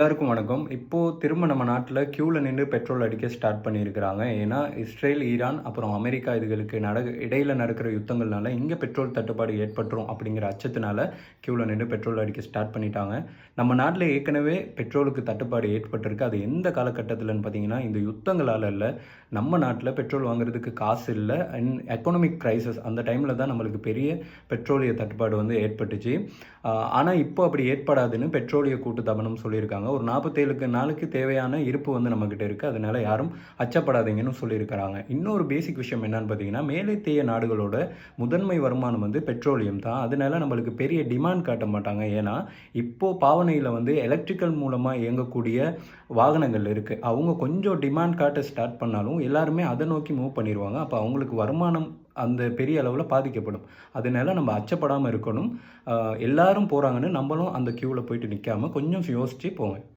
எல்லாருக்கும் வணக்கம். இப்போ திரும்ப நம்ம நாட்டுல கியூல நின்னு பெட்ரோல் அடிக்க ஸ்டார்ட் பண்ணியிருக்கிறாங்க. ஏன்னா, இஸ்ரேல், ஈரான் அப்புறம் அமெரிக்கா இதுகளுக்கு இடையில நடக்கிற யுத்தங்கள்னால இங்க பெட்ரோல் தட்டுப்பாடு ஏற்பட்டுரும் அப்படிங்கிற அச்சத்தினால கியூல நின்னு பெட்ரோல் அடிக்க ஸ்டார்ட் பண்ணிட்டாங்க. நம்ம நாட்டுல ஏற்கனவே பெட்ரோலுக்கு தட்டுப்பாடு ஏற்பட்டிருக்கு. அது எந்த காலகட்டத்திலன்னு பார்த்தீங்கன்னா, இந்த யுத்தங்களால இல்ல. நம்ம நாட்டுல பெட்ரோல் வாங்குறதுக்கு காசு இல்ல. எக்கனாமிக் கிரைசிஸ் அந்த டைம்ல தான் நம்மளுக்கு பெரிய பெட்ரோலிய தட்டுப்பாடு வந்து ஏற்பட்டுச்சு. ஆனா இப்போ அப்படி ஏற்படாதுன்னு பெட்ரோலிய கூட்டுத்தாபனம் சொல்லியிருக்காங்க. ஒரு 47 நாளுக்கு தேவையான இருப்பு வந்து நம்மகிட்ட இருக்கு. அதனால யாரும் அச்சப்படாதீங்கன்னு சொல்லியிருக்கிறாங்க. இன்னொரு பேசிக் விஷயம் என்னன்னு பார்த்தீங்கன்னா, மேலைத்தேய நாடுகளோட முதன்மை வருமானம் வந்து பெட்ரோலியம் தான். அதனால நம்மளுக்கு பெரிய டிமாண்ட் காட்ட மாட்டாங்க. ஏன்னா, இப்போ பாவனையில வந்து எலக்ட்ரிக்கல் மூலமா இயங்கக்கூடிய வாகனங்கள் இருக்கு. அவங்க கொஞ்சம் டிமாண்ட் காட்ட ஸ்டார்ட் பண்ணாலும் எல்லாருமே அதை நோக்கி மூவ் பண்ணிருவாங்க. அப்போ அவங்களுக்கு வருமானம் அந்த பெரிய அளவுல பாதிக்கப்படும். அதனால நம்ம அச்சப்படாம இருக்கணும். எல்லாரும் போறாங்கன்னு நம்மளும் அந்த கியூல போயிட்டு நிக்காம கொஞ்சம் யோசிச்சு போங்க.